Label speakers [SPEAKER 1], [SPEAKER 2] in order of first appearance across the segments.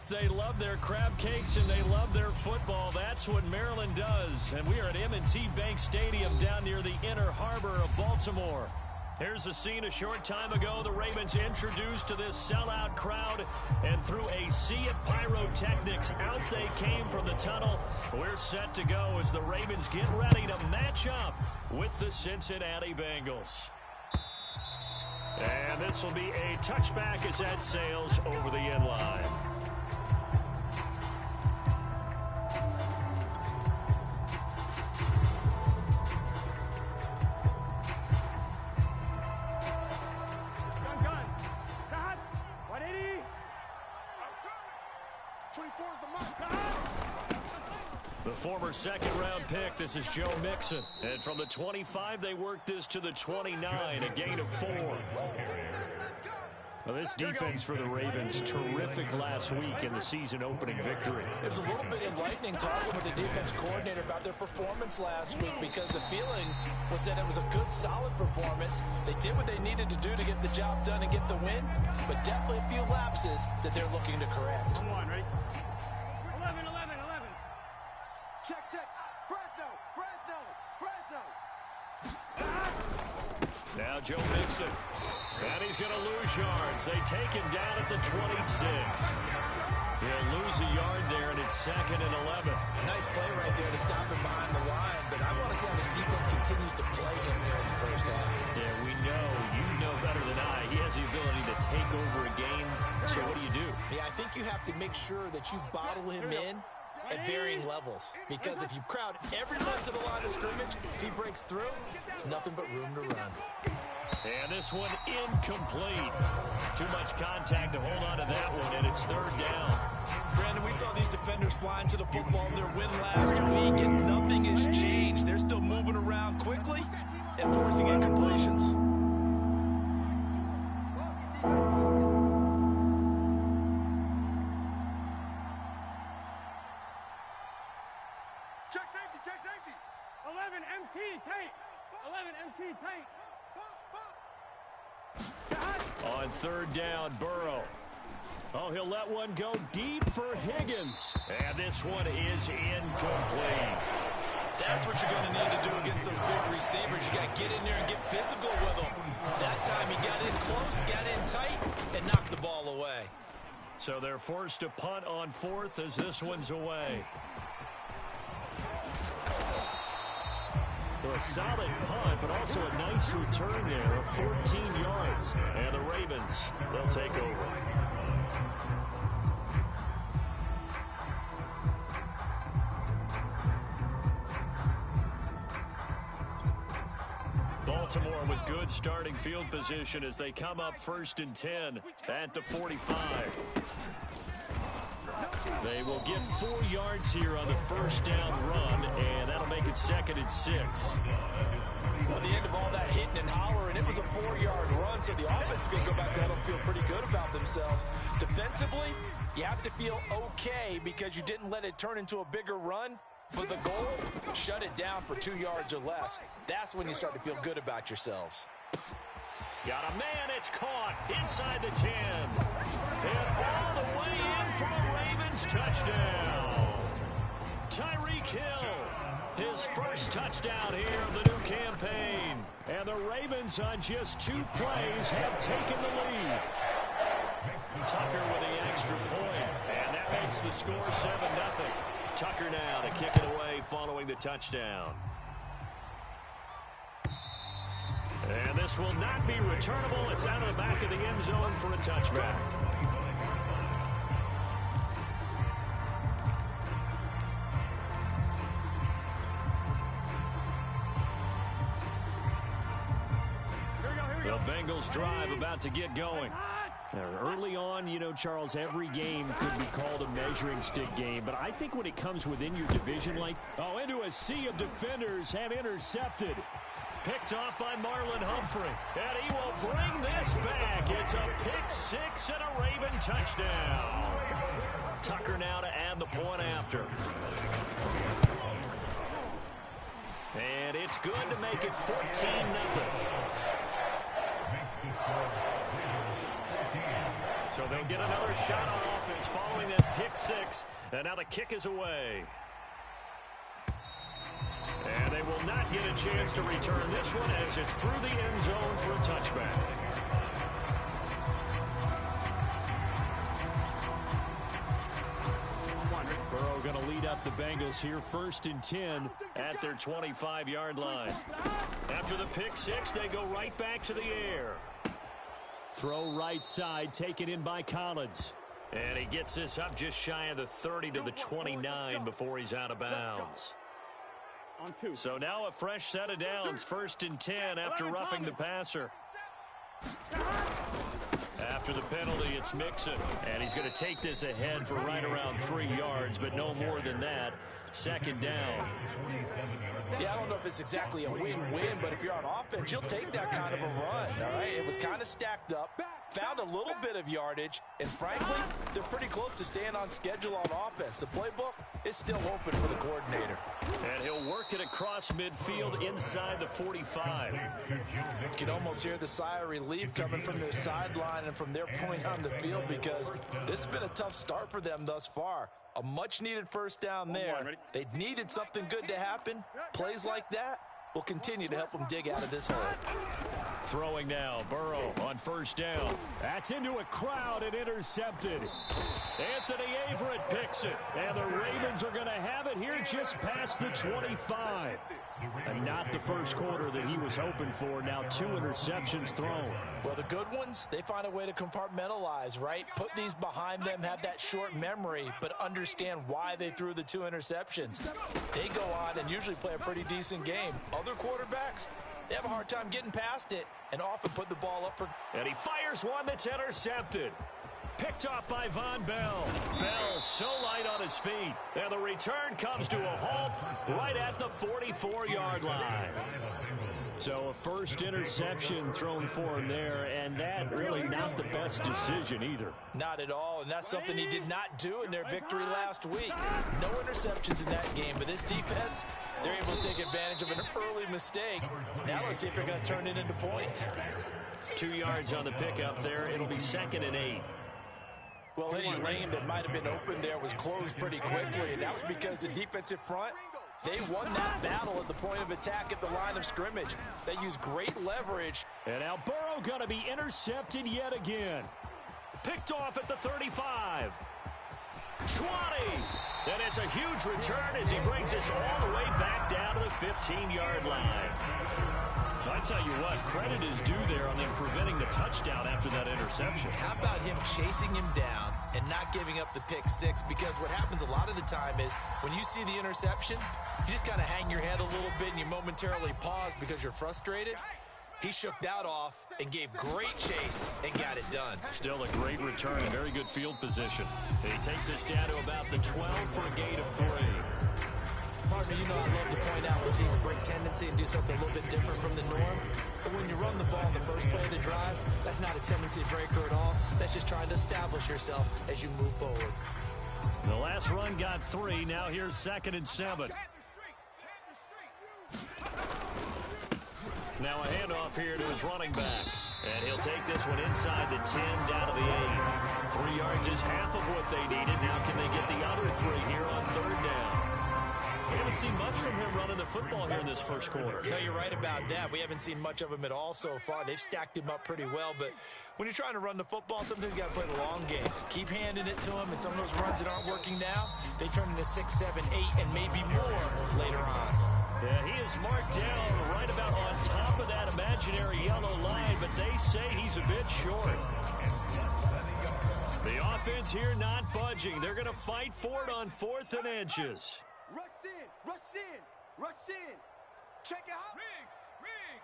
[SPEAKER 1] They love their crab cakes and they love their football. That's what Maryland does. And we are at M&T Bank Stadium down near the Inner Harbor of Baltimore. Here's a scene a short time ago. The Ravens introduced to this sellout crowd, and through a sea of pyrotechnics, out they came from the tunnel. We're set to go as the Ravens get ready to match up with the Cincinnati Bengals. And this will be a touchback as that sails over the end line. The former second-round pick, this is Joe Mixon. And from the 25, they work this to the 29, a gain of 4. Well, this defense for the Ravens, terrific last week in the season-opening victory.
[SPEAKER 2] It was a little bit enlightening talking with the defense coordinator about their performance last week, because the feeling was that it was a good, solid performance. They did what they needed to do to get the job done and get the win, but definitely a few lapses that they're looking to correct.
[SPEAKER 3] Come on, right? 11. Check. Fresno.
[SPEAKER 1] Now Joe Mixon. And he's going to lose yards. They take him down at the 26. He'll lose a yard there, and it's 2nd and 11.
[SPEAKER 2] Nice play right there to stop him behind the line, but I want to see how this defense continues to play him here in the first half.
[SPEAKER 1] Yeah, we know. You know better than I. He has the ability to take over a game. So what do you do?
[SPEAKER 2] Yeah, I think you have to make sure that you bottle him in at varying levels, because if you crowd everyone to the line of scrimmage, if he breaks through, there's nothing but room to run.
[SPEAKER 1] And this one incomplete. Too much contact to hold on to that one, and it's 3rd down.
[SPEAKER 2] Brandon, we saw these defenders flying to the football in their win last week, and nothing has changed. They're still moving around quickly and forcing incompletions.
[SPEAKER 3] Check safety. 11 MT tight. 11 MT tight.
[SPEAKER 1] On 3rd down, Burrow. Oh, he'll let one go deep for Higgins. And this one is incomplete.
[SPEAKER 2] That's what you're going to need to do against those big receivers. You got to get in there and get physical with them. That time he got in close, got in tight, and knocked the ball away.
[SPEAKER 1] So they're forced to punt on 4th as this one's away. Well, a solid punt, but also a nice return there of 14 yards. And the Ravens, they'll take over. Baltimore with good starting field position as they come up 1st and 10 at the 45. They will get 4 yards here on the 1st down run, and that'll make it 2nd and 6.
[SPEAKER 2] Well, at the end of all that hitting and hollering, it was a 4-yard run, so the offense is going to go back down and feel pretty good about themselves. Defensively, you have to feel okay because you didn't let it turn into a bigger run. For the goal, shut it down for 2 yards or less. That's when you start to feel good about yourselves.
[SPEAKER 1] Got a man, it's caught inside the 10. And all the way in for a Ravens touchdown. Tyreek Hill, his first touchdown here of the new campaign. And the Ravens on just 2 plays have taken the lead. Tucker with the extra point, and that makes the score 7-0. Tucker now to kick it away following the touchdown. And this will not be returnable. It's out of the back of the end zone for a touchback. The Bengals drive about to get going. Early on, you know, Charles, every game could be called a measuring stick game, but I think when it comes within your division, like, into a sea of defenders and intercepted. Picked off by Marlon Humphrey, and he will bring this back. It's a pick 6 and a Raven touchdown. Tucker now to add the point after. And it's good to make it 14-0. So they'll get another shot on offense following that pick six. And now the kick is away. And they will not get a chance to return this one as it's through the end zone for a touchback. Burrow going to lead up the Bengals here 1st and 10 at their 25-yard line. After the pick six, they go right back to the air. Throw right side, taken in by Collins. And he gets this up just shy of the 30 to the 29 before he's out of bounds. So now a fresh set of downs, 1st and 10 after roughing the passer. After the penalty, it's Mixon. And he's going to take this ahead for right around 3 yards, but no more than that. 2nd down.
[SPEAKER 2] Yeah, I don't know if it's exactly a win-win, but if you're on offense, you'll take that kind of a run, all right? It was kind of stacked up, found a little bit of yardage, and frankly, they're pretty close to staying on schedule on offense. The playbook is still open for the coordinator.
[SPEAKER 1] And he'll work it across midfield inside the 45.
[SPEAKER 2] You can almost hear the sigh of relief coming from their sideline and from their point on the field because this has been a tough start for them thus far. A much-needed first down there. They needed something good to happen. Plays like that will continue to help them dig out of this hole.
[SPEAKER 1] Throwing now, Burrow on 1st down. That's into a crowd and intercepted. Anthony Averett picks it. And the Ravens are going to have it here just past the 25. And not the first quarter that he was hoping for. Now 2 interceptions thrown.
[SPEAKER 2] Well, the good ones, they find a way to compartmentalize, right? Put these behind them, have that short memory, but understand why they threw the 2 interceptions. They go on and usually play a pretty decent game. Other quarterbacks, they have a hard time getting past it and often put the ball up for...
[SPEAKER 1] And he fires one that's intercepted. Picked off by Von Bell. Bell so light on his feet. And the return comes to a halt right at the 44-yard line. So a first interception thrown for him there, and that really not the best decision either.
[SPEAKER 2] Not at all, and that's something he did not do in their victory last week. No interceptions in that game, but this defense, they're able to take advantage of an early mistake. Now let's see if they're going to turn it into points.
[SPEAKER 1] 2 yards on the pickup there. It'll be 2nd and 8.
[SPEAKER 2] Well, any lane that might have been open there was closed pretty quickly, and that was because the defensive front, they won that battle at the point of attack at the line of scrimmage. They used great leverage.
[SPEAKER 1] And now Burrow going to be intercepted yet again. Picked off at the 35. 20. And it's a huge return as he brings us all the way back down to the 15-yard line. I tell you what, credit is due there on them preventing the touchdown after that interception.
[SPEAKER 2] How about him chasing him down and not giving up the pick six? Because what happens a lot of the time is when you see the interception, you just kind of hang your head a little bit and you momentarily pause because you're frustrated. He shook that off and gave great chase and got it done.
[SPEAKER 1] Still a great return and very good field position. And he takes us down to about the 12 for a gain of 3.
[SPEAKER 2] Partner, you know I love to point out when teams break tendency and do something a little bit different from the norm. But when you run the ball in the first play of the drive, that's not a tendency breaker at all. That's just trying to establish yourself as you move forward.
[SPEAKER 1] The last run got 3. Now here's 2nd and 7. Now a handoff here to his running back. And he'll take this one inside the 10 down to the 8. 3 yards is half of what they needed. Now can they get the other 3 here on 3rd down? We haven't seen much from him running the football here in this first quarter.
[SPEAKER 2] No, you're right about that. We haven't seen much of him at all so far. They've stacked him up pretty well, but when you're trying to run the football, sometimes you got to play the long game. Keep handing it to him, and some of those runs that aren't working now, they turn into 6, 7, 8, and maybe more later on.
[SPEAKER 1] Yeah, he is marked down right about on top of that imaginary yellow line, but they say he's a bit short. The offense here not budging. They're going to fight for it on 4th and inches.
[SPEAKER 3] Rush in, rush in, rush in. Check it out. Riggs.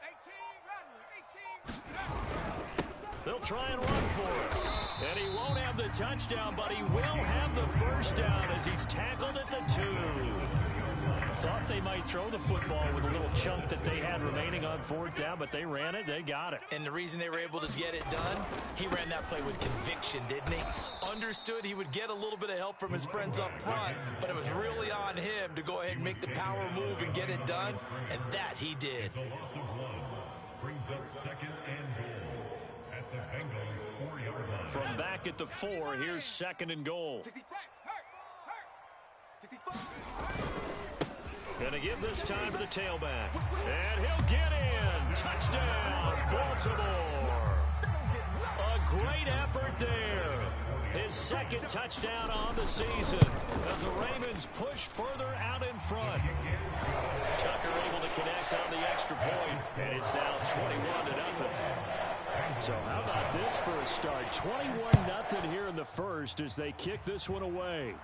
[SPEAKER 3] 18, Rattler, 18.
[SPEAKER 1] They'll try and run for it. And he won't have the touchdown, but he will have the first down as he's tackled at the 2. Thought they might throw the football with a little chunk that they had remaining on 4th down, but they ran it, they got it.
[SPEAKER 2] And the reason they were able to get it done, he ran that play with conviction, didn't he? Understood he would get a little bit of help from his friends up front, but it was really on him to go ahead and make the power move and get it done, and that he did.
[SPEAKER 4] Brings up 2nd and goal at the
[SPEAKER 1] From back at the 4, here's 2nd and goal. Going to give this time to the tailback. And he'll get in. Touchdown, Baltimore. A great effort there. His 2nd touchdown on the season as the Ravens push further out in front. Tucker able to connect on the extra point, and it's now 21-0.
[SPEAKER 4] So how about this for a start? 21-0 here in the first as they kick this one away.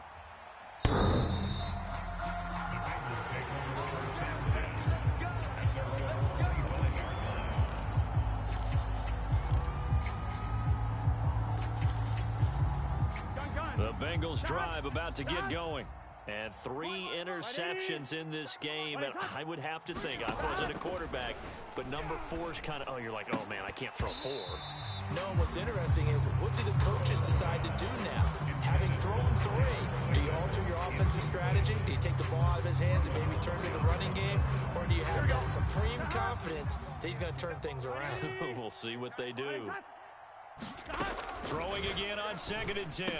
[SPEAKER 1] The Bengals drive about to get going. And 3 interceptions in this game. And I would have to think, I wasn't a quarterback, but number 4's kind of, you're like, oh, man, I can't throw 4.
[SPEAKER 2] No, what's interesting is what do the coaches decide to do now? Having thrown 3, do you alter your offensive strategy? Do you take the ball out of his hands and maybe turn to the running game? Or do you have that supreme confidence that he's going to turn things around?
[SPEAKER 1] We'll see what they do. Throwing again on 2nd and 10.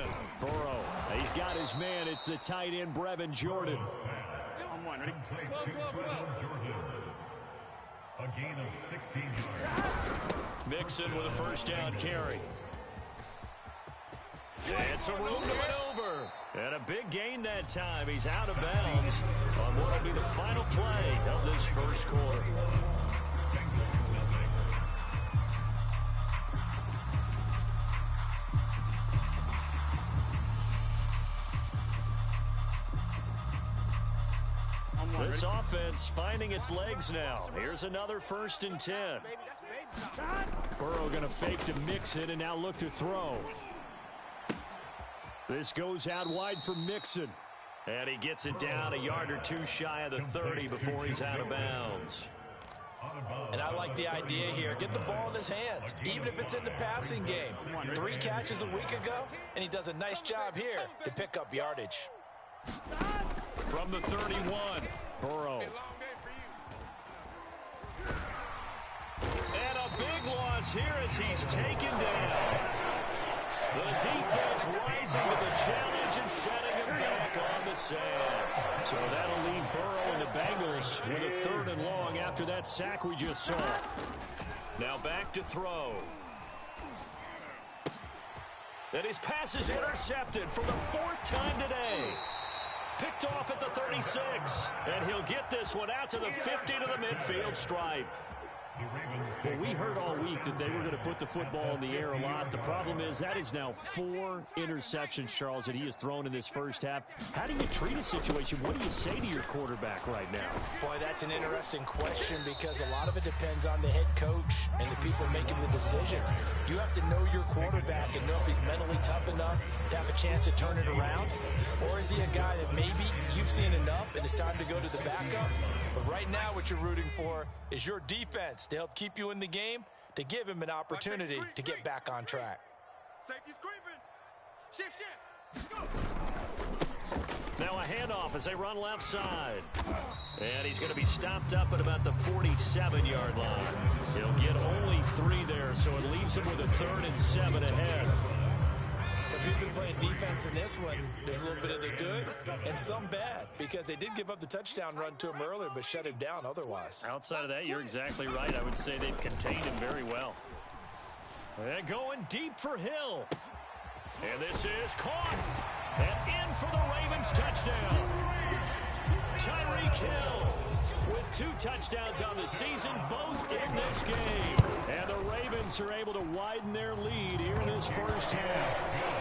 [SPEAKER 4] Burrow, he's got his man. It's the tight end, Brevin Jordan.
[SPEAKER 3] On 1, ready?
[SPEAKER 5] A gain of 16 yards.
[SPEAKER 1] Mixon with a first down carry. And some room to maneuver. And a big gain that time. He's out of bounds on what will be the final play of this first quarter. This offense finding its legs now. Here's another 1st and 10.
[SPEAKER 4] Burrow going to fake to Mixon and now look to throw. This goes out wide for Mixon.
[SPEAKER 1] And he gets it down a yard or 2 shy of the 30 before he's out of bounds.
[SPEAKER 2] And I like the idea here. Get the ball in his hands, even if it's in the passing game. 3 catches a week ago, and he does a nice job here to pick up yardage.
[SPEAKER 1] From the 31,
[SPEAKER 4] Burrow.
[SPEAKER 1] And a big loss here as he's taken down. The defense rising to the challenge and setting him back on the sand.
[SPEAKER 4] So that'll leave Burrow and the Bengals with a 3rd and long after that sack we just saw.
[SPEAKER 1] Now back to throw. And his pass is intercepted for the 4th time today. Picked off at the 36. And he'll get this one out to the 50 to the midfield stripe.
[SPEAKER 4] Well, we heard all week that they were going to put the football in the air a lot. The problem is that is now 4 interceptions, Charles, that he has thrown in this first half. How do you treat a situation? What do you say to your quarterback right now?
[SPEAKER 2] Boy, that's an interesting question because a lot of it depends on the head coach and the people making the decisions. You have to know your quarterback and know if he's mentally tough enough to have a chance to turn it around. Or is he a guy that maybe you've seen enough and it's time to go to the backup? But right now what you're rooting for is your defense to help keep you in the game, to give him an opportunity to get back on track.
[SPEAKER 3] Safety's creeping. Shift.
[SPEAKER 1] Now a handoff as they run left side. And he's going to be stopped up at about the 47-yard line. He'll get only 3 there, so it leaves him with a 3rd and 7 ahead.
[SPEAKER 2] So if you've been playing defense in this one, there's a little bit of the good and some bad because they did give up the touchdown run to him earlier but shut him down otherwise.
[SPEAKER 1] Outside of that, you're exactly right. I would say they've contained him very well. They're going deep for Hill. And this is caught. And in for the Ravens touchdown. Tyreek Hill with 2 touchdowns on the season, both in this game.
[SPEAKER 4] And the Ravens are able to widen their lead here in this first half.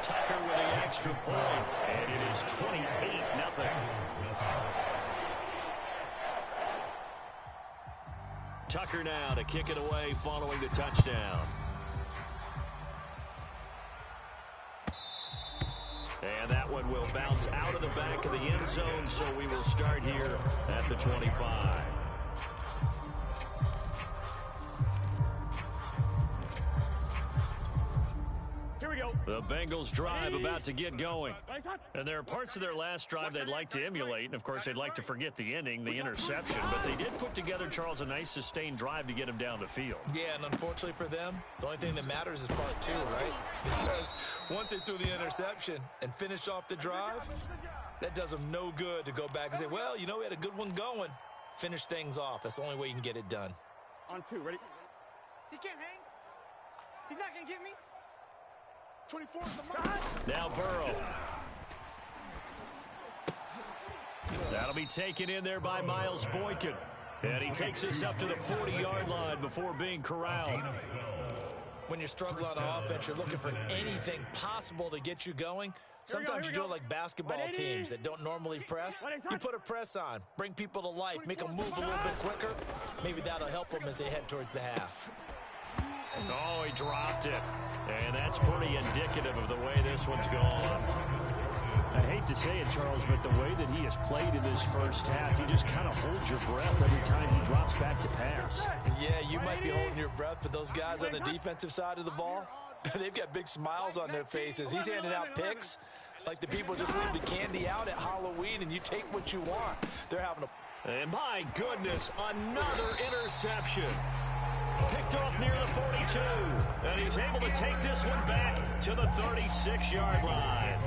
[SPEAKER 1] Tucker with the extra point, and it is 28-0. Tucker now to kick it away following the touchdown. And that one will bounce out of the back of the end zone, so we will start here at the 25.
[SPEAKER 3] Here we go.
[SPEAKER 4] The Bengals drive about to get going. And there are parts of their last drive they'd like to emulate. And, of course, they'd like to forget the inning, the interception. But they did put together, Charles, a nice sustained drive to get him down the field.
[SPEAKER 2] Yeah, and unfortunately for them, the only thing that matters is part two, right? Because once they threw the interception and finished off the drive, that does them no good to go back and say, well, you know, we had a good one going. Finish things off. That's the only way you can get it done.
[SPEAKER 3] On 2, ready?
[SPEAKER 6] He can't hang. He's not going to get me. 24 is the mark.
[SPEAKER 4] Now Burrow. That'll be taken in there by Miles Boykin. And he takes us up to the 40-yard line before being corralled.
[SPEAKER 2] When you're struggling on offense, you're looking for anything possible to get you going. Sometimes you do it like basketball teams that don't normally press. You put a press on, bring people to life, make them move a little bit quicker. Maybe that'll help them as they head towards the half.
[SPEAKER 4] Oh, he dropped it. And that's pretty indicative of the way this one's gone. I hate to say it, Charles, but the way that he has played in this first half, you just kind of hold your breath every time he drops back to pass.
[SPEAKER 2] Yeah, you might be holding your breath, but those guys on the defensive side of the ball, they've got big smiles on their faces. He's handing out picks like the people just leave the candy out at Halloween and you take what you want. They're having a...
[SPEAKER 4] And my goodness, another interception. Picked off near the 42. And he's able to take this one back to the 36-yard line.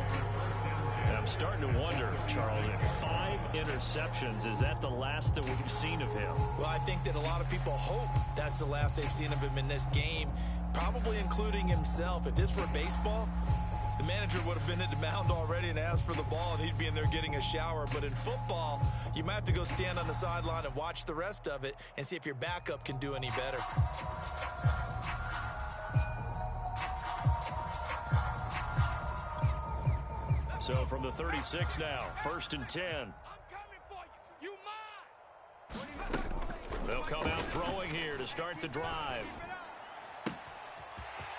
[SPEAKER 4] And I'm starting to wonder, Charles, if 5 interceptions, is that the last that we've seen of him?
[SPEAKER 2] Well, I think that a lot of people hope that's the last they've seen of him in this game, probably including himself. If this were baseball, the manager would have been at the mound already and asked for the ball, and he'd be in there getting a shower. But in football, you might have to go stand on the sideline and watch the rest of it and see if your backup can do any better.
[SPEAKER 4] So from the 36 now, 1st and 10.
[SPEAKER 6] I'm coming for you. You mine.
[SPEAKER 4] They'll come out throwing here to start the drive.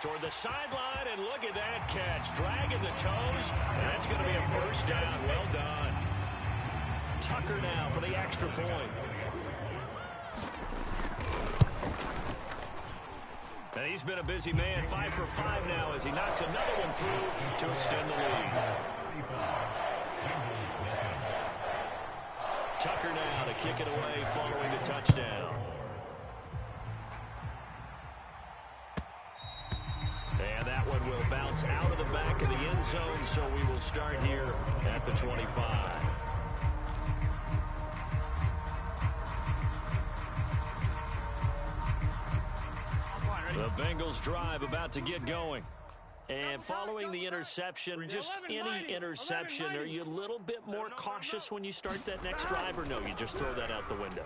[SPEAKER 4] Toward the sideline, and look at that catch. Dragging the toes, and that's going to be a first down. Well done. Tucker now for the extra point. And he's been a busy man, 5 for 5 now as he knocks another one through to extend the lead. Tucker now to kick it away following the touchdown. And that one will bounce out of the back of the end zone, so we will start here at the 25. The Bengals drive about to get going. And following the interception, just any interception, are you a little bit more cautious when you start that next drive, or no, you just throw that out the window?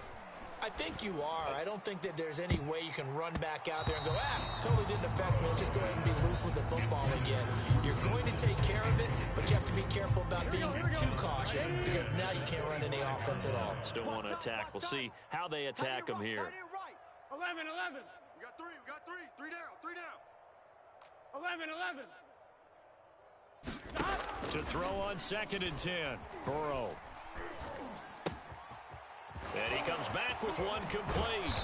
[SPEAKER 2] I think you are. I don't think that there's any way you can run back out there and go, totally didn't affect me. Let's just go ahead and be loose with the football again. You're going to take care of it, but you have to be careful about being too cautious because now you can't run any offense at all.
[SPEAKER 4] Still want to attack. We'll see how they attack them here.
[SPEAKER 3] 11.
[SPEAKER 6] We got 3. We got 3. 3 down. 3 down.
[SPEAKER 3] 11. Stop.
[SPEAKER 4] To throw on 2nd and 10. Burrow. And he comes back with one complete.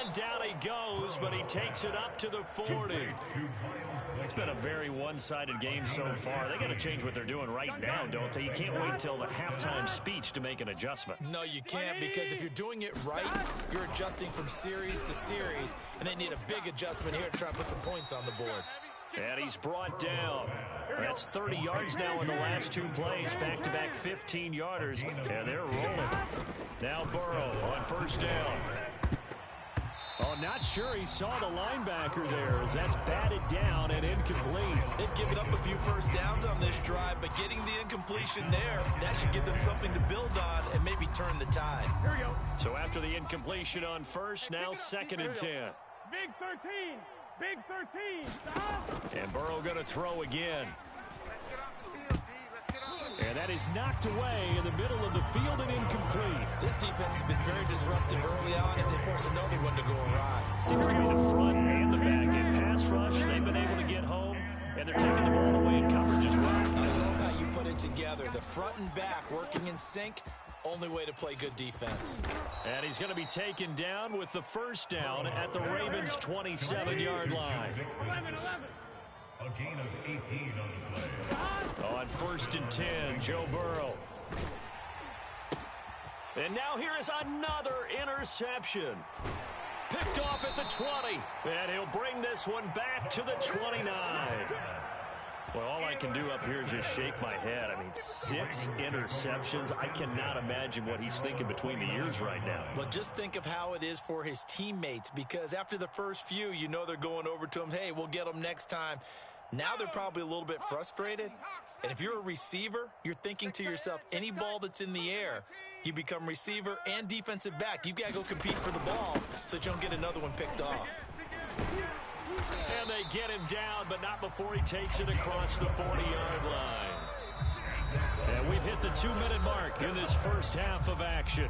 [SPEAKER 4] And down he goes, but he takes it up to the 40. It's been a very one-sided game so far. They got to change what they're doing right now, don't they? You can't wait till the halftime speech to make an adjustment.
[SPEAKER 2] No, you can't, because if you're doing it right, you're adjusting from series to series, and they need a big adjustment here to try and put some points on the board.
[SPEAKER 4] And he's brought down. That's 30 yards now in the last 2 plays. Back-to-back 15-yarders, and they're rolling. Now Burrow on 1st down. Oh, not sure he saw the linebacker there as that's batted down and incomplete.
[SPEAKER 2] They've given up a few first downs on this drive, but getting the incompletion there, that should give them something to build on and maybe turn the tide.
[SPEAKER 3] Here we go.
[SPEAKER 4] So after the incompletion on 1st, now 2nd and 10.
[SPEAKER 3] Big 13. Big 13. Stop.
[SPEAKER 4] And Burrow going to throw again.
[SPEAKER 6] Let's get off the field, D. Let's get off.
[SPEAKER 4] And that is knocked away in the middle of the field and incomplete.
[SPEAKER 2] This defense has been very disruptive early on as they force another one to go awry.
[SPEAKER 4] Seems to be the front and the back end. Pass rush, they've been able to get home, and they're taking the ball away in coverage as well.
[SPEAKER 2] I love how you put it together. The front and back working in sync. Only way to play good defense.
[SPEAKER 4] And he's going to be taken down with the 1st down at the Ravens' 27-yard line.
[SPEAKER 3] 11.
[SPEAKER 5] A gain of 18 on the play.
[SPEAKER 1] On 1st and 10, Joe Burrow. And now here is another interception. Picked off at the 20. And he'll bring this one back to the 29. Well, all I can do up here is just shake my head. I mean, 6 interceptions. I cannot imagine what he's thinking between the ears right now.
[SPEAKER 2] Well, just think of how it is for his teammates, because after the first few, you know they're going over to him, hey, we'll get them next time. Now they're probably a little bit frustrated. And if you're a receiver, you're thinking to yourself, any ball that's in the air, you become receiver and defensive back. You've got to go compete for the ball so that you don't get another one picked off.
[SPEAKER 1] And they get him down, but not before he takes it across the 40-yard line. And we've hit the 2-minute mark in this first half of action.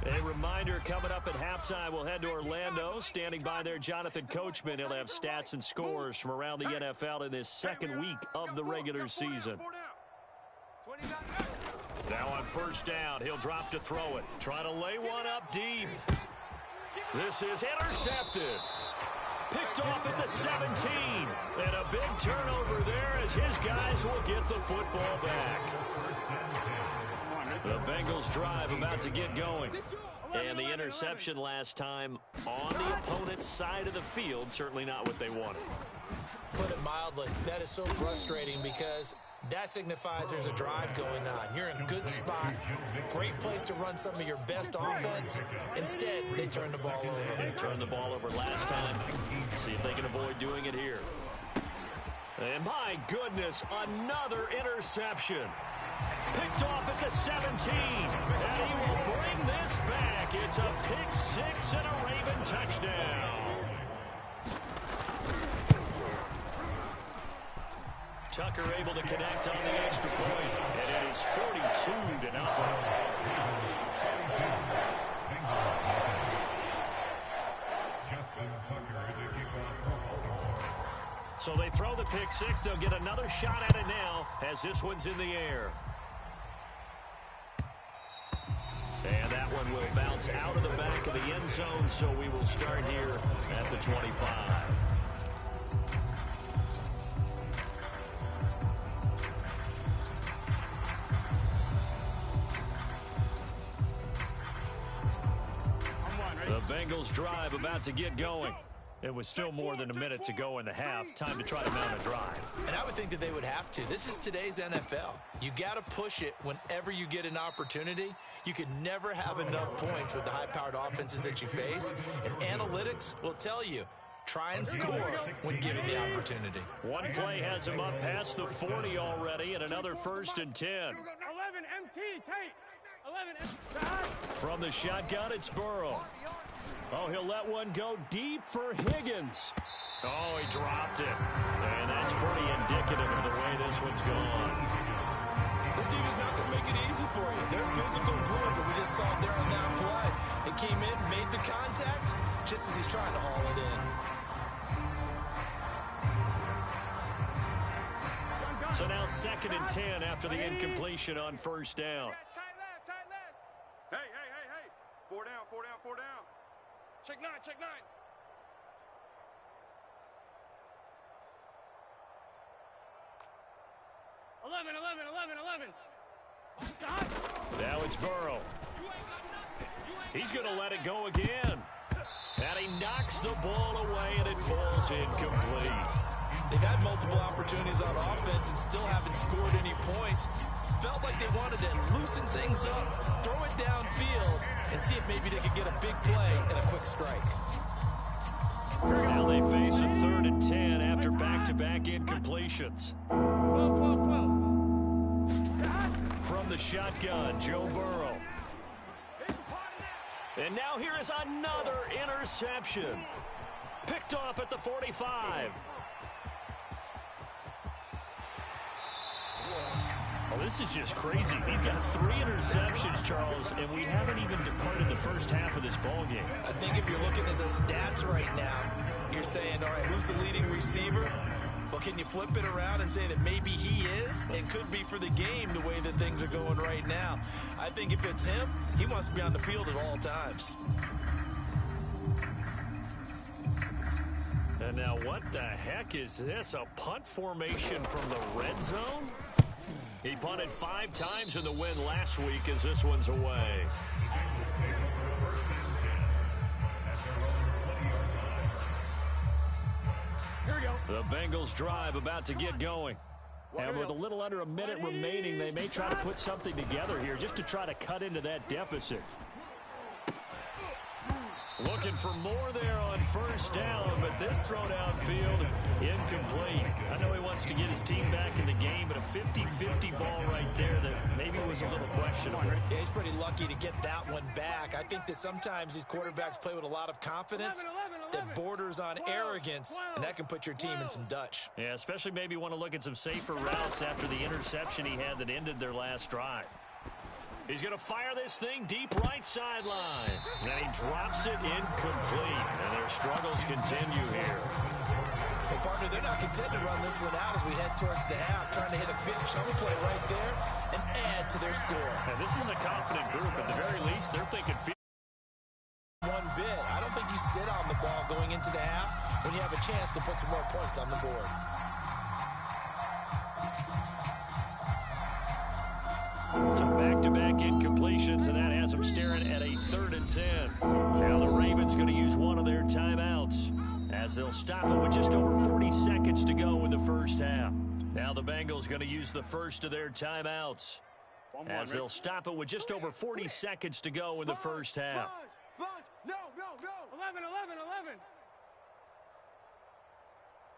[SPEAKER 1] A reminder, coming up at halftime, we'll head to Orlando. Standing by there, Jonathan Coachman. He'll have stats and scores from around the NFL in this second week of the regular season. Now on 1st down, he'll drop to throw it. Trying to lay one up deep. This is intercepted. Picked off at the 17. And a big turnover there as his guys will get the football back. The Bengals drive about to get going. And the interception last time on the opponent's side of the field, certainly not what they wanted.
[SPEAKER 2] Put it mildly, that is so frustrating because that signifies there's a drive going on. You're in a good spot, great place to run some of your best offense. Instead, they turn the ball over.
[SPEAKER 1] They turned the ball over last time. See if they can avoid doing it here. And my goodness, another interception. Picked off at the 17. And he will bring this back. It's a pick 6 and a Raven touchdown. Tucker able to connect on the extra point. And it is 42-0. So they throw the pick 6. They'll get another shot at it now as this one's in the air. And that one will bounce out of the back of the end zone, so we will start here at the 25. The Bengals drive about to get going. It was still more than a minute to go in the half. Time to try to mount a drive.
[SPEAKER 2] And I would think that they would have to. This is today's NFL. You got to push it whenever you get an opportunity. You can never have enough points with the high-powered offenses that you face. And analytics will tell you, try and score when given the opportunity.
[SPEAKER 1] One play has him up past the 40 already, and another 1st and 10.
[SPEAKER 3] 11 MT, Tate. 11 MT.
[SPEAKER 1] From the shotgun, it's Burrow. Oh, he'll let one go deep for Higgins. Oh, he dropped it. And that's pretty indicative of the way this one's gone.
[SPEAKER 2] This team is not going to make it easy for you. They're a physical group, and we just saw it there on that play. They came in, made the contact, just as he's trying to haul it in.
[SPEAKER 1] So now 2nd and 10 after the incompletion on 1st down.
[SPEAKER 6] Tight left, tight left. Hey. 4 down. Check 9. 11.
[SPEAKER 1] Now it's Burrow. He's going to let it go again. And he knocks the ball away, and it falls incomplete.
[SPEAKER 2] They've had multiple opportunities on offense and still haven't scored any points. Felt like they wanted to loosen things up, throw it downfield, and see if maybe they could get a big play and a quick strike.
[SPEAKER 1] Now they face a 3rd and 10 after back-to-back incompletions.
[SPEAKER 3] 12.
[SPEAKER 1] From the shotgun, Joe Burrow. And now here is another interception. Picked off at the 45. Well, this is just crazy. He's got 3 interceptions, Charles, and we haven't even departed the first half of this ballgame.
[SPEAKER 2] I think if you're looking at the stats right now, you're saying, all right, who's the leading receiver? Well, can you flip it around and say that maybe he is and could be for the game the way that things are going right now? I think if it's him, he wants to be on the field at all times.
[SPEAKER 4] And now what the heck is this? A punt formation from the red zone? He punted 5 times in the win last week as this one's away.
[SPEAKER 3] Here we go.
[SPEAKER 4] The Bengals drive about to get going. And with a little under a minute remaining, they may try to put something together here just to try to cut into that deficit. Looking for more there on first down, but this throw downfield, incomplete. I know he wants to get his team back in the game, but a 50-50 ball right there that maybe was a little questionable.
[SPEAKER 2] Yeah, he's pretty lucky to get that one back. I think that sometimes these quarterbacks play with a lot of confidence that borders on arrogance, and that can put your team in some Dutch.
[SPEAKER 4] Yeah, especially maybe want to look at some safer routes after the interception he had that ended their last drive. He's going to fire this thing deep right sideline. And he drops it incomplete. And their struggles continue here.
[SPEAKER 2] Well, partner, they're not content to run this one out as we head towards the half, trying to hit a big chunk play right there and add to their score.
[SPEAKER 4] And this is a confident group. At the very least, they're thinking
[SPEAKER 2] one bit. I don't think you sit on the ball going into the half when you have a chance to put some more points on the board.
[SPEAKER 4] So back-to-back incompletions, and that has them staring at a 3rd and 10. Now the Ravens going to use one of their timeouts as they'll stop it with just over 40 seconds to go in the first half. Now the Bengals going to use the first of their timeouts as they'll stop it with just over 40 seconds to go in the first half.
[SPEAKER 3] Sponge. No. 11.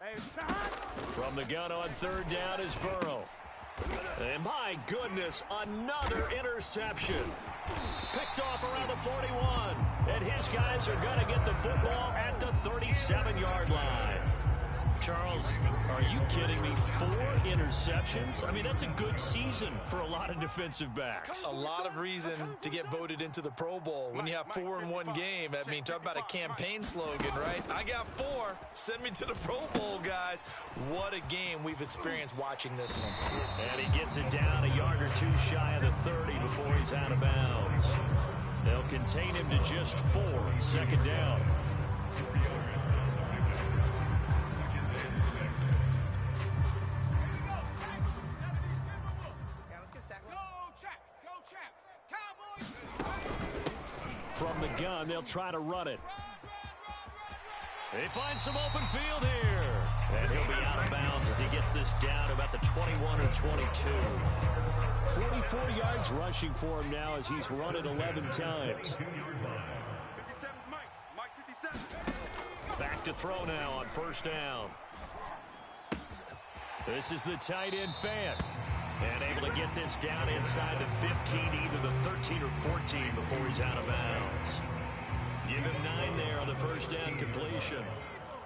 [SPEAKER 3] Hey,
[SPEAKER 4] From the gun on 3rd down is Burrow. And my goodness, another interception. Picked off around the 41. And his guys are going to get the football at the 37-yard line. Charles, are you kidding me? 4 interceptions? I mean, that's a good season for a lot of defensive backs.
[SPEAKER 2] A lot of reason to get voted into the Pro Bowl. When you have 4 in one game, I mean, talk about a campaign slogan, right? I got 4. Send me to the Pro Bowl, guys. What a game we've experienced watching this one.
[SPEAKER 4] And he gets it down a yard or 2 shy of the 30 before he's out of bounds. They'll contain him to just 4. 2nd down. From the gun, they'll try to run it. They find some open field here. And he'll be out of bounds as he gets this down to about the 21 or 22. 44 yards rushing for him now as he's run it 11 times. Back to throw now on first down. This is the tight end Fan. And able to get this down inside the 15, either the 13 or 14 before he's out of bounds. Give him 9 there on the first down completion.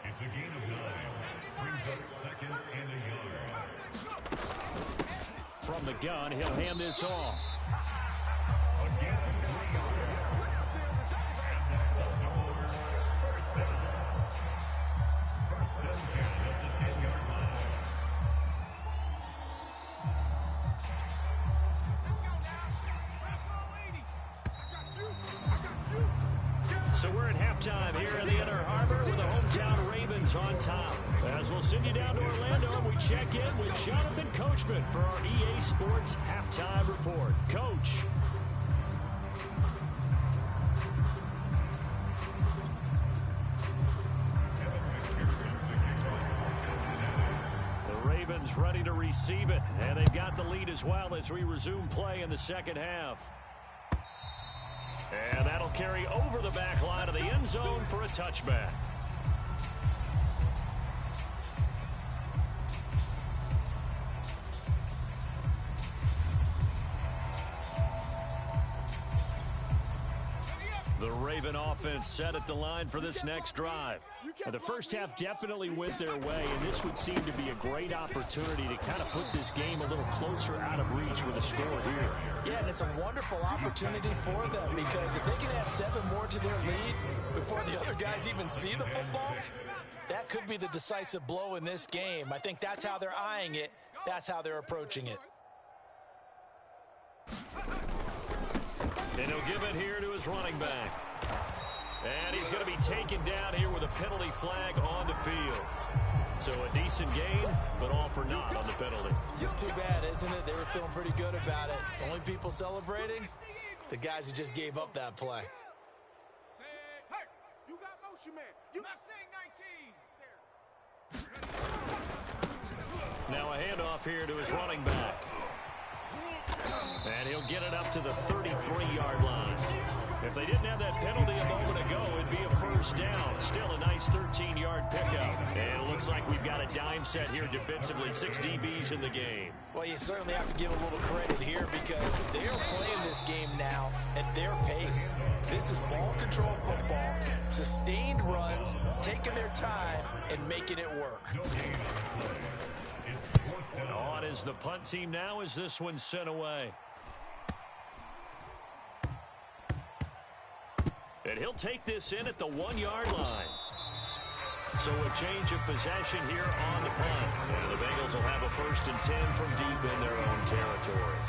[SPEAKER 5] It's a gain of 9. Brings up 2nd and a yard.
[SPEAKER 4] From the gun, he'll hand this off.
[SPEAKER 5] Again, 3 yards. First down count at the 10-yard line.
[SPEAKER 4] So we're at halftime here in the Inner Harbor with the hometown Ravens on top. As we'll send you down to Orlando and we check in with Jonathan Coachman for our EA Sports Halftime Report. Coach. The Ravens ready to receive it, and they've got the lead as well as we resume play in the second half. And that'll carry over the back line of the end zone for a touchback. The Raven offense set at the line for this next drive. Now, the first half definitely went their way, and this would seem to be a great opportunity to kind of put this game a little closer out of reach with a score here.
[SPEAKER 2] Yeah, and it's a wonderful opportunity for them because if they can add 7 more to their lead before the other guys even see the football, That could be the decisive blow in this game. I think that's how they're eyeing it. That's how they're approaching it.
[SPEAKER 4] And he'll give it here to his running back. And he's going to be taken down here with a penalty flag on the field. So a decent gain, but all for naught on the penalty.
[SPEAKER 2] It's too bad, isn't it? They were feeling pretty good about it. Only people celebrating, the guys who just gave up that play.
[SPEAKER 3] Hey, you got motion, man. You Mustang 19.
[SPEAKER 4] Now a handoff here to his running back. And he'll get it up to the 33-yard line. If they didn't have that penalty a moment ago, it'd be a first down. Still a nice 13-yard pickup. And it looks like we've got a dime set here defensively. 6 DBs in the game.
[SPEAKER 2] Well, you certainly have to give a little credit here because they are playing this game now at their pace. This is ball control football, sustained runs, taking their time, and making it work.
[SPEAKER 4] On is the punt team now as this one's sent away. And he'll take this in at the 1-yard line. So a change of possession here on the punt. And the Bengals will have a 1st and 10 from deep in their own territory.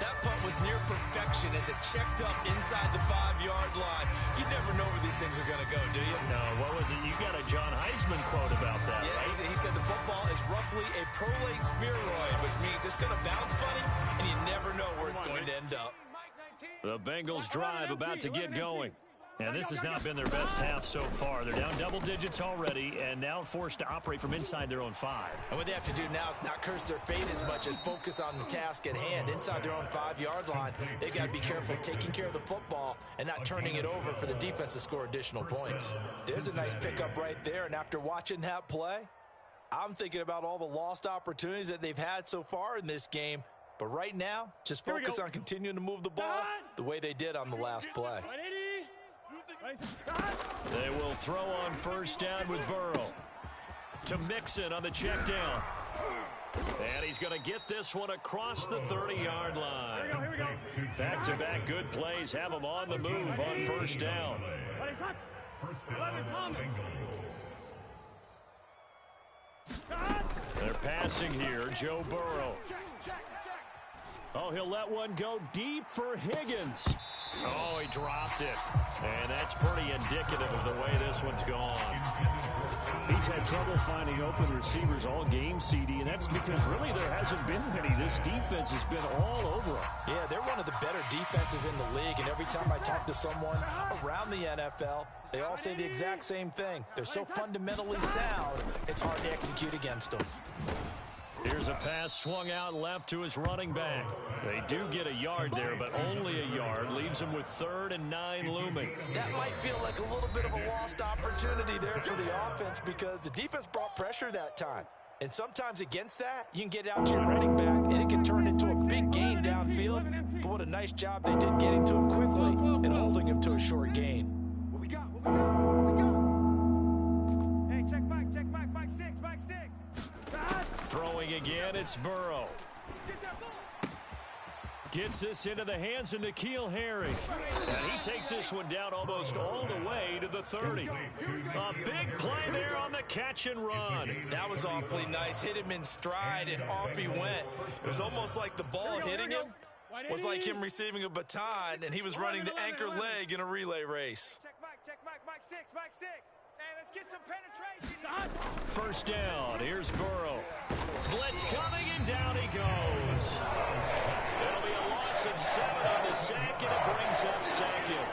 [SPEAKER 2] That punt was near perfection as it checked up inside the 5-yard line. You never know where these things are going to go, do you?
[SPEAKER 4] No, what was it? You got a John Heisman quote about that,
[SPEAKER 2] yeah,
[SPEAKER 4] right?
[SPEAKER 2] He said the football is roughly a prolate spheroid, which means it's going to bounce funny, and you never know where it's going to end up.
[SPEAKER 4] The Bengals drive about to get going. And this has not been their best half so far. They're down double digits already and now forced to operate from inside their own 5.
[SPEAKER 2] And what they have to do now is not curse their fate as much as focus on the task at hand. Inside their own 5-yard line, they've got to be careful taking care of the football and not turning it over for the defense to score additional points. There's a nice pickup right there, and after watching that play, I'm thinking about all the lost opportunities that they've had so far in this game. But right now, just focus on continuing to move the ball the way they did on the last play.
[SPEAKER 4] They will throw on 1st down with Burrow. To Mixon on the check down. And he's going to get this one across the 30-yard line.
[SPEAKER 3] Here we go.
[SPEAKER 4] Back-to-back good plays have them on the move on 1st down.
[SPEAKER 3] 11 Thomas.
[SPEAKER 4] They're passing here, Joe Burrow. Oh, he'll let one go deep for Higgins. Oh, he dropped it. And that's pretty indicative of the way this one's gone. He's had trouble finding open receivers all game, CD, and that's because really there hasn't been many. This defense has been all over him.
[SPEAKER 2] Yeah, they're one of the better defenses in the league, and every time I talk to someone around the NFL, they all say the exact same thing. They're so fundamentally sound, it's hard to execute against them.
[SPEAKER 4] Here's a pass swung out left to his running back. They do get a yard there, but only a yard. Leaves him with 3rd and 9 looming.
[SPEAKER 2] That might feel like a little bit of a lost opportunity there for the offense because the defense brought pressure that time. And sometimes against that, you can get out to your running back, and it can turn into a big gain downfield. But what a nice job they did getting to him quickly and holding him to a short gain.
[SPEAKER 3] What we got? What we got? What we got? Hey, check back, back 6, back 6.
[SPEAKER 4] Throwing again, it's Burrow. Gets this into the hands of N'Keal Harry. And he takes this one down almost all the way to the 30. A big play there on the catch and run.
[SPEAKER 2] That was awfully nice. Hit him in stride, and off he went. It was almost like the ball hitting him was like him receiving a baton, and he was running the anchor leg in a relay race.
[SPEAKER 3] Check back 6, back 6. Hey, let's get some penetration.
[SPEAKER 4] 1st down. Here's Burrow. Blitz coming, and down he goes. It'll be a loss of 7 on the sack, and it brings up 2nd.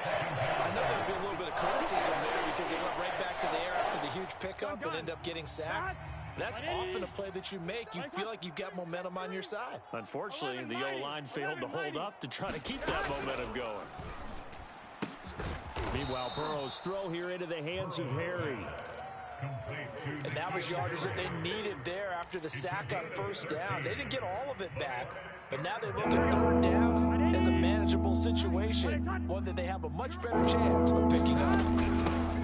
[SPEAKER 2] I know there'll be a little bit of criticism there because they went right back to the air after the huge pickup and end up getting sacked. That's often a play that you make. You feel like you've got momentum on your side.
[SPEAKER 4] Unfortunately, the O-line failed to hold up to try to keep that momentum going. Meanwhile, Burrow's throw here into the hands of Harry.
[SPEAKER 2] And that was yardage that they needed there after the sack on 1st down. They didn't get all of it back, but now they look at 3rd down as a manageable situation, one that they have a much better chance of picking up.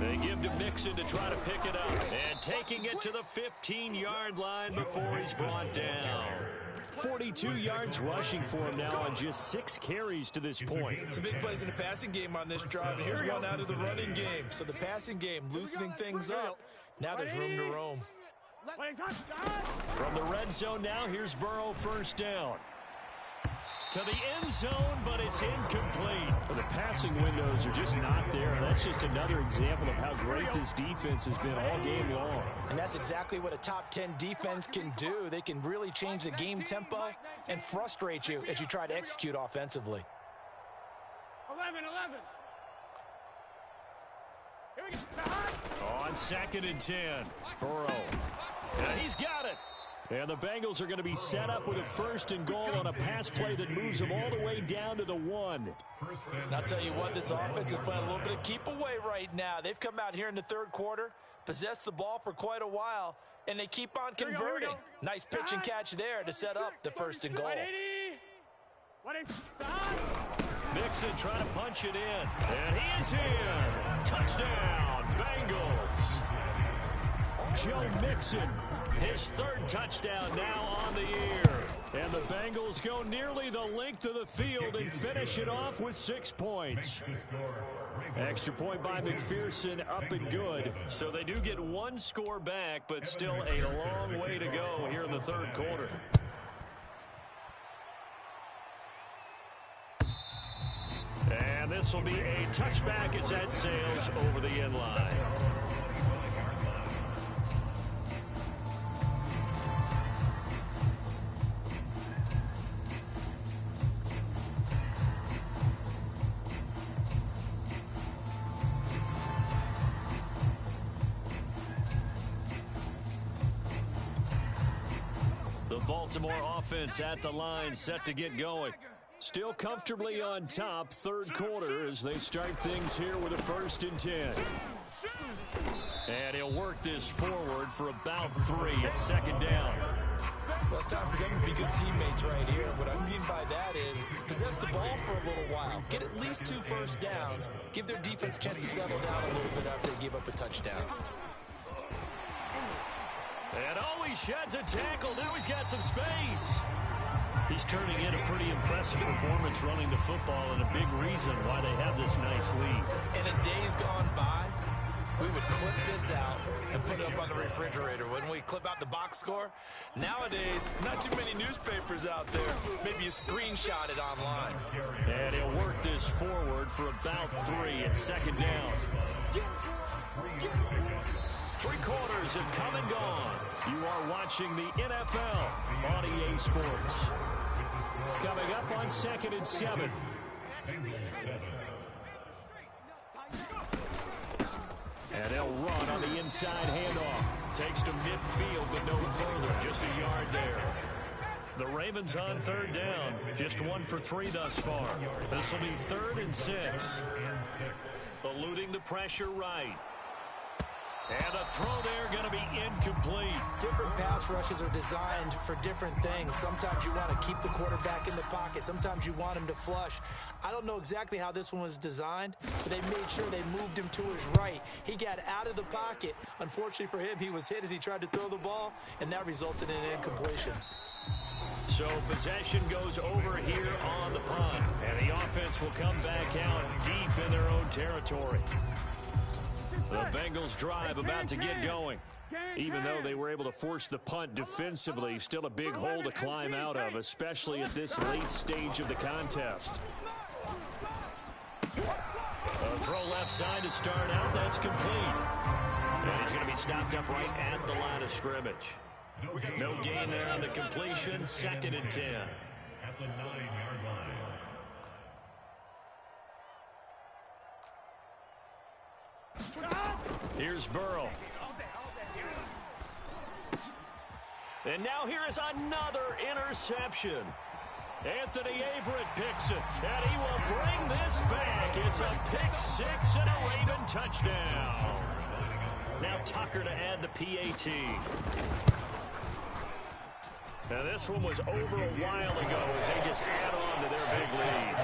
[SPEAKER 4] They give to Mixon to try to pick it up, and taking it to the 15-yard line before he's brought down. 42 yards rushing for him now on just 6 carries to this point.
[SPEAKER 2] Some big plays in the passing game on this drive, and here's one out of the running game. So the passing game loosening things up. Now there's room to roam.
[SPEAKER 4] From the red zone now, here's Burrow, first down. To the end zone, but it's incomplete. The passing windows are just not there. That's just another example of how great this defense has been all game long.
[SPEAKER 2] And that's exactly what a top 10 defense can do. They can really change the game tempo and frustrate you as you try to execute offensively.
[SPEAKER 3] 11. Here we go.
[SPEAKER 4] On 2nd and 10, Burrow. And he's got it. And the Bengals are going to be set up with a 1st and goal on a pass play that moves them all the way down to the 1.
[SPEAKER 2] And I'll tell you what, this offense is playing a little bit of keep away right now. They've come out here in the 3rd quarter, possessed the ball for quite a while, and they keep on converting. Nice pitch and catch there to set up the 1st and goal.
[SPEAKER 4] Mixon trying to punch it in. And he is in. Touchdown, Bengals. Joe Mixon, his 3rd touchdown now on the year. And the Bengals go nearly the length of the field and finish it off with 6 points. Extra point by McPherson, up and good. So they do get 1 score back, but still a long way to go here in the 3rd quarter. And this will be a touchback as that sails over the end line. The Baltimore offense at the line, set to get going. Still comfortably on top, 3rd quarter as they start things here with a 1st and 10. And he'll work this forward for about 3 at 2nd down.
[SPEAKER 2] Well, it's time for them to be good teammates right here. What I mean by that is possess the ball for a little while. Get at least 2 first downs. Give their defense a chance to settle down a little bit after they give up a touchdown.
[SPEAKER 4] And he sheds a tackle. Now he's got some space. He's turning in a pretty impressive performance running the football, and a big reason why they have this nice lead.
[SPEAKER 2] And in days gone by, we would clip this out and put it up on the refrigerator. Wouldn't we clip out the box score? Nowadays, not too many newspapers out there. Maybe you screenshot it online.
[SPEAKER 4] And he'll work this forward for about 3 at 2nd down. 3 quarters have come and gone. You are watching the NFL on EA Sports. Coming up on 2nd and 7. And they'll run on the inside handoff. Takes to midfield, but no further. Just a yard there. The Ravens on 3rd down. Just 1 for 3 thus far. This will be 3rd and 6. Eluding the pressure right. And the throw there going to be incomplete.
[SPEAKER 2] Different pass rushes are designed for different things. Sometimes you want to keep the quarterback in the pocket. Sometimes you want him to flush. I don't know exactly how this one was designed, but they made sure they moved him to his right. He got out of the pocket. Unfortunately for him, he was hit as he tried to throw the ball, and that resulted in an incompletion.
[SPEAKER 4] So possession goes over here on the punt, and the offense will come back out deep in their own territory. The Bengals drive about to get going. Even though they were able to force the punt defensively, still a big hole to climb out of, especially at this late stage of the contest. A throw left side to start out. That's complete. And he's going to be stopped up right at the line of scrimmage. No gain there on the completion. 2nd and 10.
[SPEAKER 5] At the 9-yard line.
[SPEAKER 4] Here's Burrow. And now here is another interception. Anthony Averett picks it, and he will bring this back. It's a pick 6 and a Raven touchdown. Now Tucker to add the PAT. Now this one was over a while ago as they just add on to their big lead.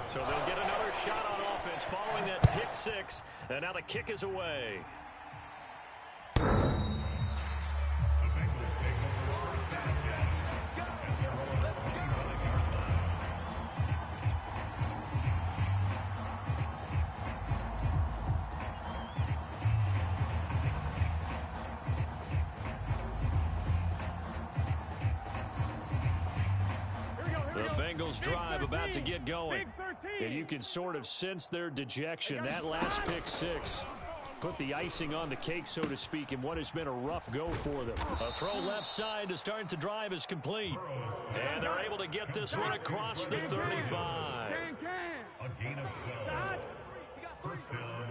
[SPEAKER 4] So they'll get another shot on offense following that pick 6, and now the kick is away. The Bengals drive about to get going. And you can sort of sense their dejection. That last pick six put the icing on the cake, so to speak, in what has been a rough go for them. A throw left side to start the drive is complete. And they're able to get this one across the 35.
[SPEAKER 5] A gain of 12. First down.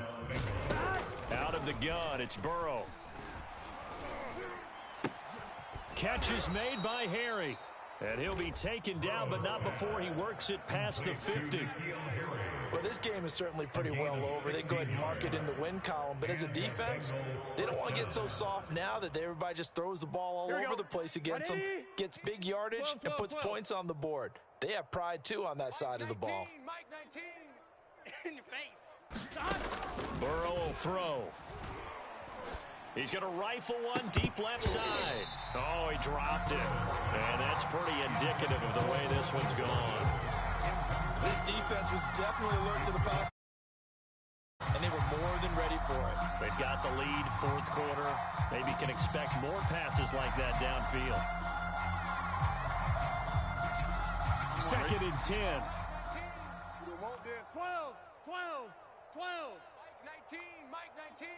[SPEAKER 4] Out of the gun, it's Burrow. Catch is made by Harry. And he'll be taken down, but not before he works it past the 50.
[SPEAKER 2] Well, this game is certainly pretty well over. They go ahead and mark it in the win column. But as a defense, they don't want to get so soft now that everybody just throws the ball all over the place against them, gets big yardage, and puts points on the board. They have pride, too, on that side of the ball.
[SPEAKER 6] Mike 19 in your face.
[SPEAKER 4] Burrow will throw. He's going to rifle one deep left side. Oh, he dropped it. And that's pretty indicative of the way this one's gone.
[SPEAKER 2] This defense was definitely alert to the pass, and they were more than ready for it.
[SPEAKER 4] They've got the lead, fourth quarter. Maybe can expect more passes like that downfield. Second and 10.
[SPEAKER 6] We want this. 12, 12, 12. Mike 19.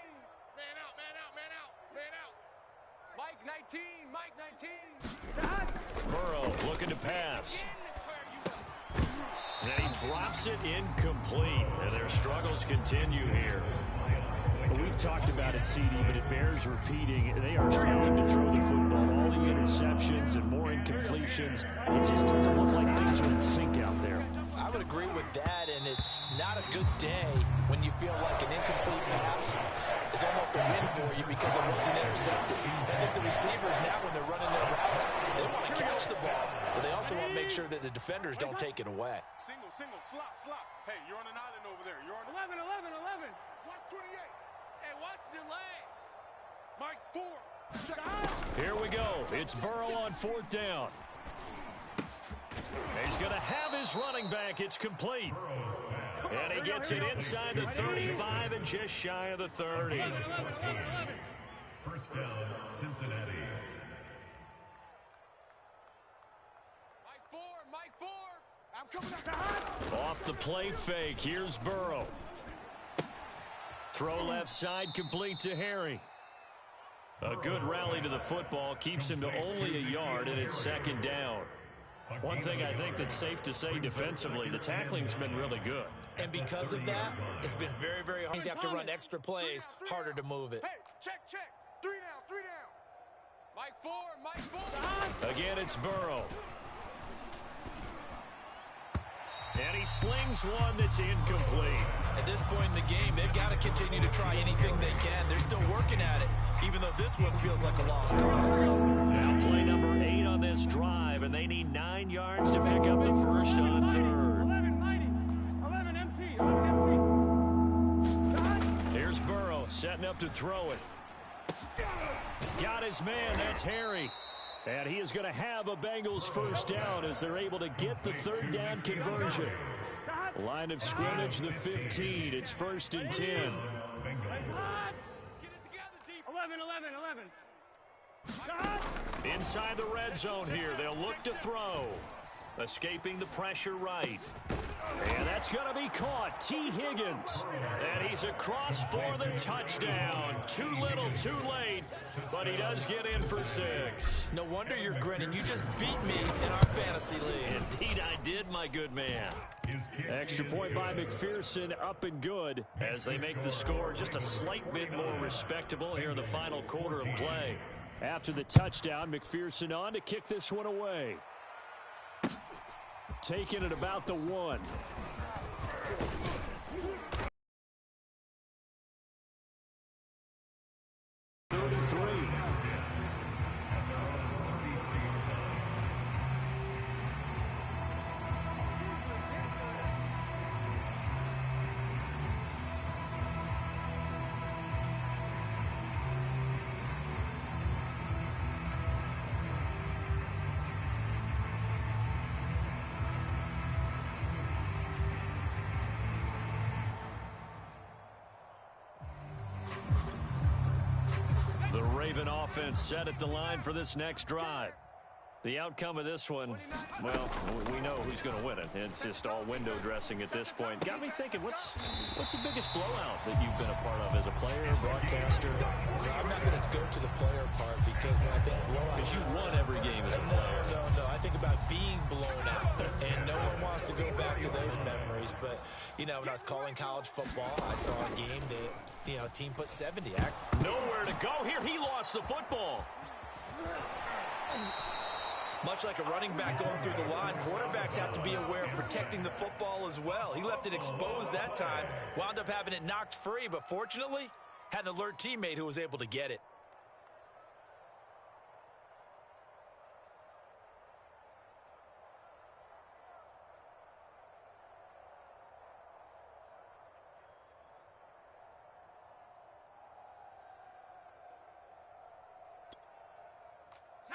[SPEAKER 6] Man out, man out, man out, man out. Mike 19.
[SPEAKER 4] Burrow looking to pass. And he drops it incomplete. And their struggles continue here. Well, we've talked about it, CD, but it bears repeating. They are struggling to throw the football. All the interceptions and more incompletions. It just doesn't look like things are in sync out there.
[SPEAKER 2] I would agree with that, and it's not a good day when you feel like an incomplete pass is almost a win for you because it wasn't intercepted. I think the receivers now, when they're running their routes, they want to catch the ball, but they also want to make sure that the defenders don't take it away.
[SPEAKER 3] Single, slop. Hey, you're on an island over there. You're on
[SPEAKER 6] 11. Watch 28. Hey, watch delay.
[SPEAKER 3] Mike 4.
[SPEAKER 4] Here we go. It's Burrow on fourth down. He's going to have his running back. It's complete. And he gets it inside the 35 and just shy of the 30.
[SPEAKER 5] First down, Cincinnati.
[SPEAKER 6] Mike 4. I'm coming up.
[SPEAKER 4] Off the play fake. Here's Burrow. Throw left side complete to Harry. A good rally to the football keeps him to only a yard, and it's second down. One thing I think that's safe to say defensively, the tackling's been really good.
[SPEAKER 2] And because of that, it's been very, very hard. You have to run extra plays, harder to move it.
[SPEAKER 6] Hey, check. 3 down. Mike 4.
[SPEAKER 4] Again, it's Burrow. And he slings one that's incomplete.
[SPEAKER 2] At this point in the game, they've got to continue to try anything they can. They're still working at it, even though this one feels like a lost cause.
[SPEAKER 4] Now play number 8 on this drive, and they need 9 yards to pick up the first on third.
[SPEAKER 6] 11 empty.
[SPEAKER 4] Here's Burrow setting up to throw it. Got his man, that's Harry. And he is going to have a Bengals first down as they're able to get the third down conversion. Line of scrimmage, the 15. It's first and 10.
[SPEAKER 6] 11.
[SPEAKER 4] Inside the red zone here. They'll look to throw. Escaping the pressure right. And that's going to be caught. T. Higgins. And he's across for the touchdown. Too little, too late. But he does get in for 6.
[SPEAKER 2] No wonder you're grinning. You just beat me in our fantasy league.
[SPEAKER 4] Indeed I did, my good man. Extra point by McPherson, up and good as they make the score just a slight bit more respectable here in the final quarter of play. After the touchdown, McPherson on to kick this one away. Taking it about the 1. The Raven offense set at the line for this next drive. The outcome of this one, well, we know who's going to win it. It's just all window dressing at this point. Got me thinking, what's the biggest blowout that you've been a part of as a player, broadcaster?
[SPEAKER 2] I'm not going to go to the player part because when I think blowout...
[SPEAKER 4] Because you won every game as a player.
[SPEAKER 2] No. I think about being blown out, and no one wants to go back to those memories. But, you know, when I was calling college football, I saw a game that, you know, team put 70.
[SPEAKER 4] Nowhere to go here. He lost the football.
[SPEAKER 2] Much like a running back going through the line, quarterbacks have to be aware of protecting the football as well. He left it exposed that time, wound up having it knocked free, but fortunately, had an alert teammate who was able to get it.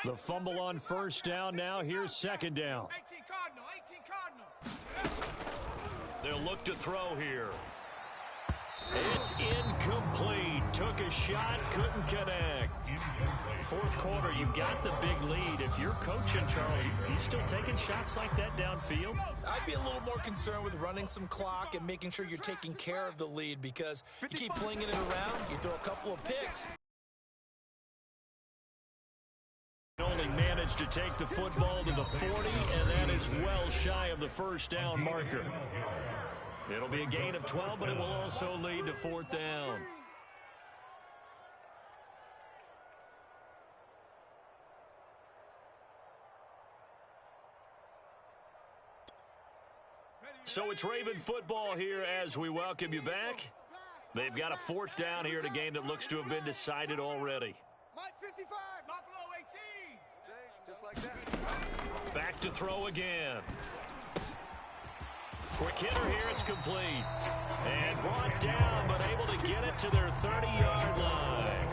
[SPEAKER 4] The fumble on first down now. Here's second down.
[SPEAKER 3] 18 Cardinal.
[SPEAKER 4] They'll look to throw here. It's incomplete. Took a shot, couldn't connect. Fourth quarter, you've got the big lead. If you're coaching, Charles, you still taking shots like that downfield?
[SPEAKER 2] I'd be a little more concerned with running some clock and making sure you're taking care of the lead because you keep flinging it around, you throw a couple of picks.
[SPEAKER 4] Only managed to take the football to the 40, and that is well shy of the first down marker. It'll be a gain of 12, but it will also lead to fourth down. So it's Raven football here as we welcome you back. They've got a fourth down here in a game that looks to have been decided already.
[SPEAKER 6] Mike 55.
[SPEAKER 3] Buffalo 18.
[SPEAKER 6] Just like that.
[SPEAKER 4] Back to throw again. Quick hitter here, it's complete. And brought down, but able to get it to their 30-yard line.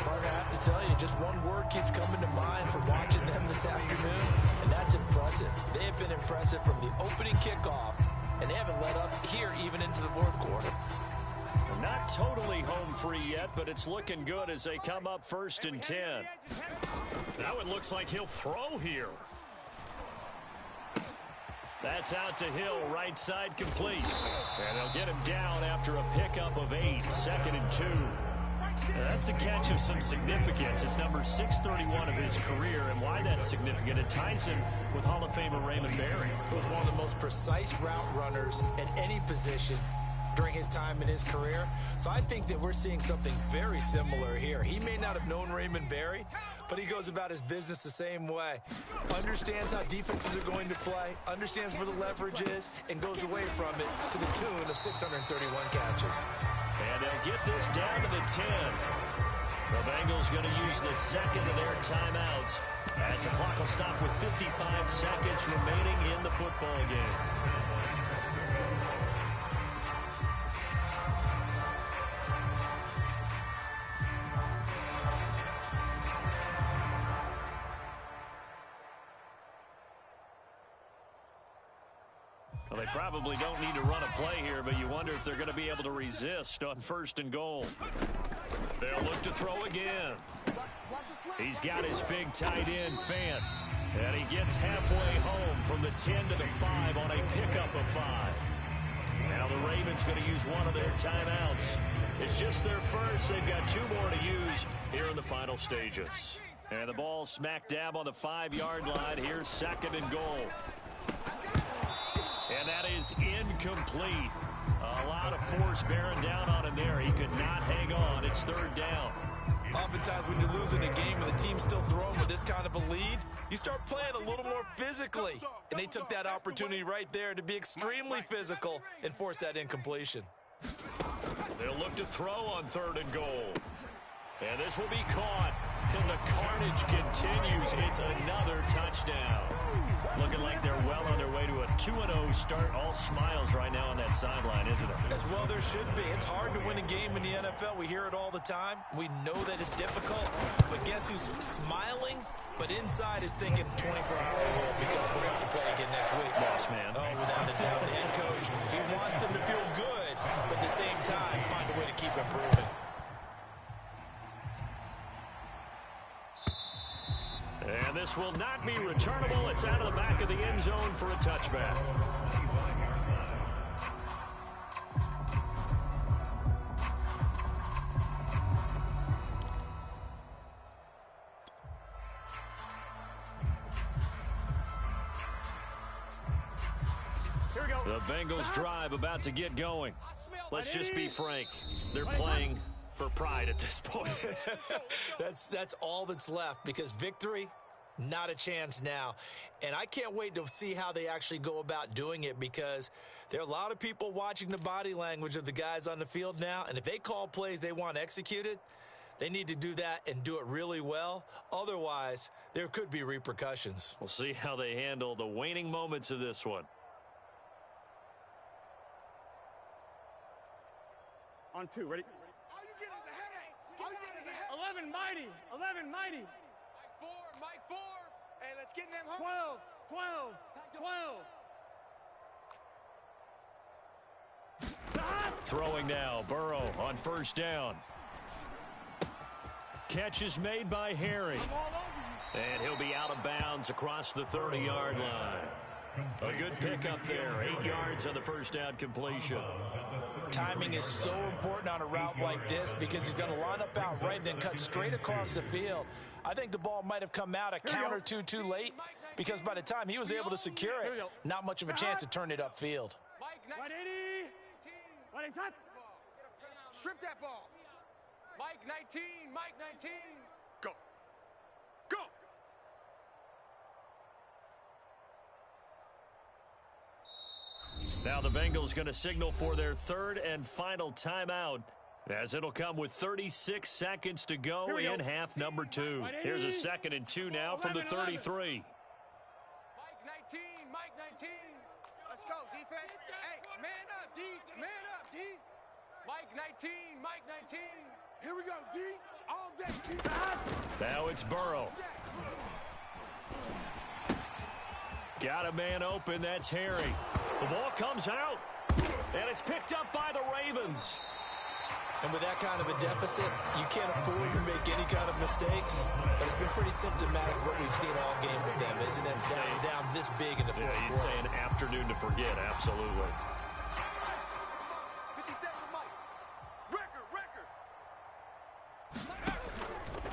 [SPEAKER 2] Partner, I have to tell you, just one word keeps coming to mind from watching them this afternoon, and that's impressive. They have been impressive from the opening kickoff, and they haven't let up here even into the fourth quarter.
[SPEAKER 4] Not totally home free yet, but it's looking good as they come up first and 10. Now it looks like he'll throw here. That's out to Hill, right side complete. And they'll get him down after a pickup of 8, second and 2. That's a catch of some significance. It's number 631 of his career, and why that's significant, it ties him with Hall of Famer Raymond Berry.
[SPEAKER 2] Who was one of the most precise route runners at any position during his time in his career. So I think that we're seeing something very similar here. He may not have known Raymond Berry, but he goes about his business the same way. Understands how defenses are going to play, understands where the leverage is, and goes away from it to the tune of 631 catches.
[SPEAKER 4] And they'll get this down to the 10. The Bengals going to use the second of their timeouts as the clock will stop with 55 seconds remaining in the football game. Well, they probably don't need to run a play here, but you wonder if they're going to be able to resist on first and goal. They'll look to throw again. He's got his big tight end, Fant. And he gets halfway home from the 10 to the 5 on a pickup of 5. Now the Ravens going to use one of their timeouts. It's just their first. They've got 2 more to use here in the final stages. And the ball smack dab on the 5-yard line. Here's second and goal. And that is incomplete. A lot of force bearing down on him there. He could not hang on. It's third down.
[SPEAKER 2] Oftentimes when you're losing a game and the team's still throwing with this kind of a lead, you start playing a little more physically. And they took that opportunity right there to be extremely physical and force that incompletion.
[SPEAKER 4] They'll look to throw on third and goal. And this will be caught. And the carnage continues. It's another touchdown. Looking like they're well on their way to a 2-0 start. All smiles right now on that sideline, isn't it?
[SPEAKER 2] As well there should be. It's hard to win a game in the NFL. We hear it all the time. We know that it's difficult. But guess who's smiling? But inside is thinking 24-hour rule because we're going to have to play again next week.
[SPEAKER 4] Boss man.
[SPEAKER 2] Oh, without a doubt. The head coach, he wants them to feel good, but at the same time, find a way to keep improving.
[SPEAKER 4] And
[SPEAKER 1] This will not be returnable. It's out of the back of the end zone for a touchback. The Bengals drive about to get going. Let's just be frank. They're playing for pride at this point.
[SPEAKER 2] That's all that's left, because victory, not a chance now. And I can't wait to see how they actually go about doing it, because there are a lot of people watching the body language of the guys on the field now. And if they call plays they want executed, they need to do that and do it really well. Otherwise, there could be repercussions.
[SPEAKER 1] We'll see how they handle the waning moments of this one.
[SPEAKER 3] On 2, ready? All you get is a headache. All you get is a headache. 11 mighty. 11 mighty. Mike 4. Hey, let's get in them home. 12. 12.
[SPEAKER 1] Throwing now, Burrow on first down. Catch is made by Harry. And he'll be out of bounds across the 30-yard line. A good pickup there. 8 yards on the first down completion.
[SPEAKER 2] Timing is so important on a route like this, because he's going to line up out right and then cut straight across the field. I think the ball might have come out a count or two too late, because by the time he was able to secure it, not much of a chance to turn it upfield.
[SPEAKER 3] Mike 80. What is that? Strip that ball. Mike 19. Mike 19. Go. Go.
[SPEAKER 1] Now the Bengals going to signal for their third and final timeout, as it'll come with 36 seconds to go in half number 2. Here's a 2nd and 2 now from the 33.
[SPEAKER 3] Mike 19. Mike 19. Let's go, defense. Hey, man up, D. Man up, D. Mike 19. Mike 19. Here we go, D. All day, D.
[SPEAKER 1] Now it's Burrow. Got a man open. That's Harry. The ball comes out, and it's picked up by the Ravens.
[SPEAKER 2] And with that kind of a deficit, you can't afford to make any kind of mistakes. But it's been pretty symptomatic of what we've seen all game with them, isn't it? Down this big in the fourth quarter.
[SPEAKER 1] You'd say an afternoon to forget, absolutely.
[SPEAKER 3] 57 Mike. Record.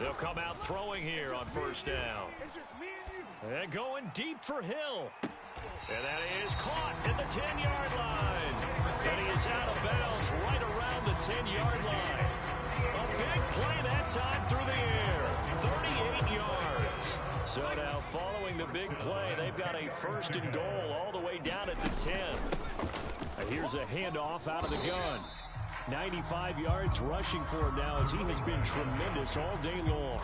[SPEAKER 1] They'll come out throwing here on first down.
[SPEAKER 3] It's just me and you.
[SPEAKER 1] And going deep for Hill. And that is caught at the 10-yard line. And he is out of bounds right around the 10-yard line. A big play that time through the air. 38 yards. So now following the big play, they've got a 1st and goal all the way down at the 10. And here's a handoff out of the gun. 95 yards rushing for him now, as he has been tremendous all day long.